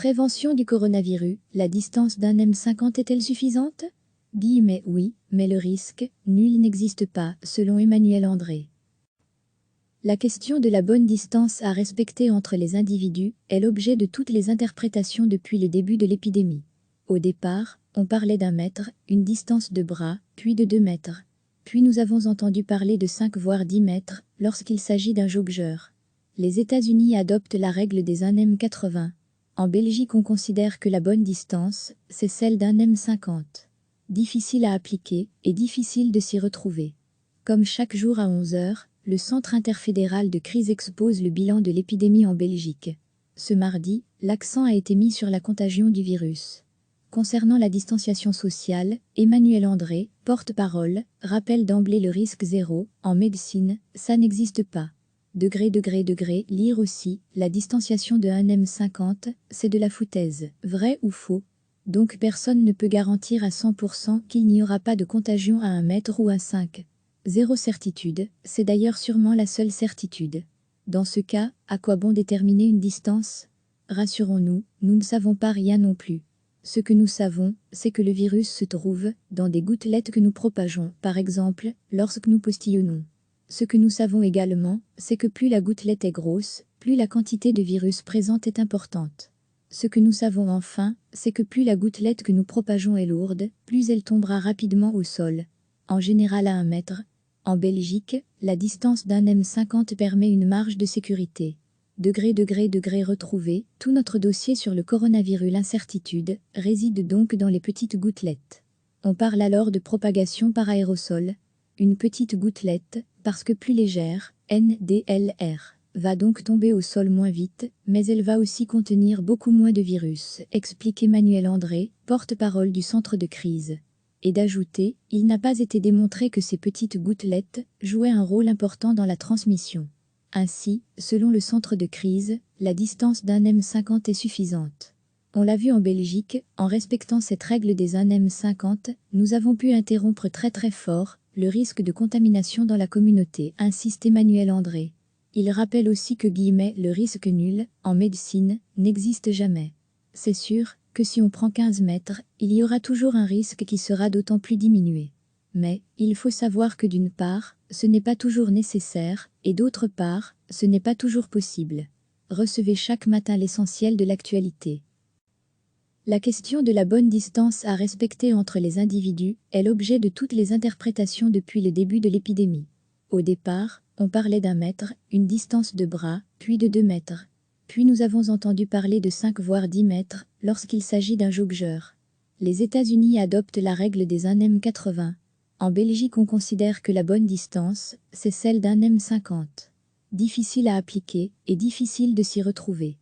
Prévention du coronavirus, la distance d'un M50 est-elle suffisante? Oui, mais le risque, nul n'existe pas, selon Emmanuel André. La question de la bonne distance à respecter entre les individus est l'objet de toutes les interprétations depuis le début de l'épidémie. Au départ, on parlait d'1 mètre, une distance de bras, puis de 2 mètres. Puis nous avons entendu parler de 5 voire 10 mètres lorsqu'il s'agit d'un joggeur. Les États-Unis adoptent la règle des 1 m80. En Belgique, on considère que la bonne distance, c'est celle d'1 m50. Difficile à appliquer et difficile de s'y retrouver. Comme chaque jour à 11 h, le Centre interfédéral de crise expose le bilan de l'épidémie en Belgique. Ce mardi, l'accent a été mis sur la contagion du virus. Concernant la distanciation sociale, Emmanuel André, porte-parole, rappelle d'emblée le risque zéro. En médecine, ça n'existe pas. Lire aussi, la distanciation de 1 m50, c'est de la foutaise. Vrai ou faux? Donc personne ne peut garantir à 100% qu'il n'y aura pas de contagion à 1 mètre ou à 5. Zéro certitude, c'est d'ailleurs sûrement la seule certitude. Dans ce cas, à quoi bon déterminer une distance? Rassurons-nous, nous ne savons pas rien non plus. Ce que nous savons, c'est que le virus se trouve dans des gouttelettes que nous propageons, par exemple, lorsque nous postillonnons. Ce que nous savons également, c'est que plus la gouttelette est grosse, plus la quantité de virus présente est importante. Ce que nous savons enfin, c'est que plus la gouttelette que nous propageons est lourde, plus elle tombera rapidement au sol. En général à 1 mètre. En Belgique, la distance d'un M50 permet une marge de sécurité. Retrouvé, tout notre dossier sur le coronavirus. L'incertitude réside donc dans les petites gouttelettes. On parle alors de propagation par aérosol. Une petite gouttelette, parce que plus légère, NDLR, va donc tomber au sol moins vite, mais elle va aussi contenir beaucoup moins de virus, explique Emmanuel André, porte-parole du centre de crise. Et d'ajouter, il n'a pas été démontré que ces petites gouttelettes jouaient un rôle important dans la transmission. Ainsi, selon le centre de crise, la distance d'un M50 est suffisante. On l'a vu en Belgique, en respectant cette règle des 1 M50, nous avons pu interrompre très fort le risque de contamination dans la communauté, insiste Emmanuel André. Il rappelle aussi que le risque nul, en médecine, n'existe jamais. C'est sûr que si on prend 15 mètres, il y aura toujours un risque qui sera d'autant plus diminué. Mais, il faut savoir que d'une part, ce n'est pas toujours nécessaire, et d'autre part, ce n'est pas toujours possible. Recevez chaque matin l'essentiel de l'actualité. La question de la bonne distance à respecter entre les individus est l'objet de toutes les interprétations depuis le début de l'épidémie. Au départ, on parlait d'1 mètre, une distance de bras, puis de 2 mètres. Puis nous avons entendu parler de 5 voire 10 mètres lorsqu'il s'agit d'un joggeur. Les États-Unis adoptent la règle des 1 m80. En Belgique, on considère que la bonne distance, c'est celle d'1 m50. Difficile à appliquer et difficile de s'y retrouver.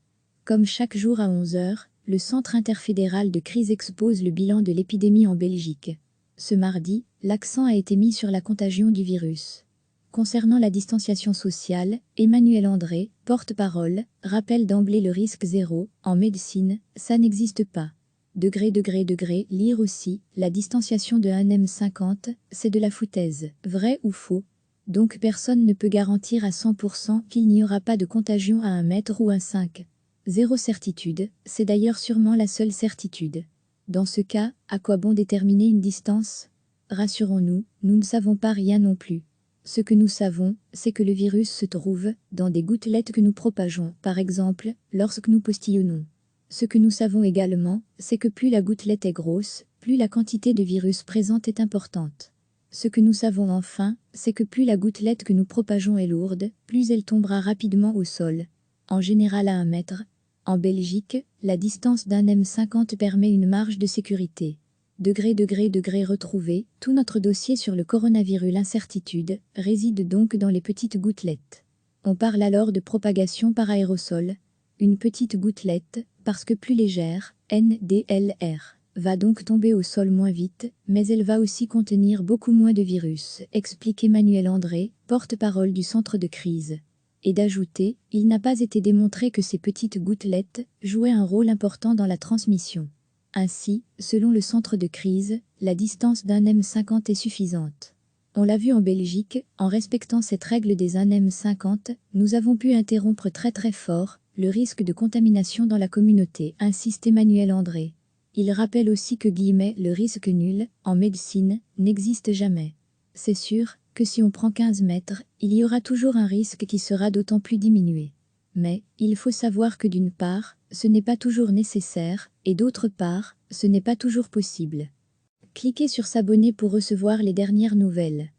Comme chaque jour à 11 h, le Centre interfédéral de crise expose le bilan de l'épidémie en Belgique. Ce mardi, l'accent a été mis sur la contagion du virus. Concernant la distanciation sociale, Emmanuel André, porte-parole, rappelle d'emblée le risque zéro. En médecine, ça n'existe pas. Lire aussi, la distanciation de 1 m50, c'est de la foutaise. Vrai ou faux? Donc personne ne peut garantir à 100% qu'il n'y aura pas de contagion à 1 mètre ou à 5. Zéro certitude, c'est d'ailleurs sûrement la seule certitude. Dans ce cas, à quoi bon déterminer une distance? Rassurons-nous, nous ne savons pas rien non plus. Ce que nous savons, c'est que le virus se trouve dans des gouttelettes que nous propageons, par exemple, lorsque nous postillonnons. Ce que nous savons également, c'est que plus la gouttelette est grosse, plus la quantité de virus présente est importante. Ce que nous savons enfin, c'est que plus la gouttelette que nous propageons est lourde, plus elle tombera rapidement au sol. En général à 1 mètre. En Belgique, la distance d'un M50 permet une marge de sécurité. Retrouvé, tout notre dossier sur le coronavirus. L'incertitude réside donc dans les petites gouttelettes. On parle alors de propagation par aérosol. Une petite gouttelette, parce que plus légère, NDLR, va donc tomber au sol moins vite, mais elle va aussi contenir beaucoup moins de virus, explique Emmanuel André, porte-parole du centre de crise. Et d'ajouter, il n'a pas été démontré que ces petites gouttelettes jouaient un rôle important dans la transmission. Ainsi, selon le centre de crise, la distance d'un M50 est suffisante. On l'a vu en Belgique, en respectant cette règle des 1 M50, nous avons pu interrompre très fort le risque de contamination dans la communauté, insiste Emmanuel André. Il rappelle aussi que le risque nul, en médecine, n'existe jamais. C'est sûr que si on prend 15 mètres, il y aura toujours un risque qui sera d'autant plus diminué. Mais, il faut savoir que d'une part, ce n'est pas toujours nécessaire, et d'autre part, ce n'est pas toujours possible. Cliquez sur s'abonner pour recevoir les dernières nouvelles.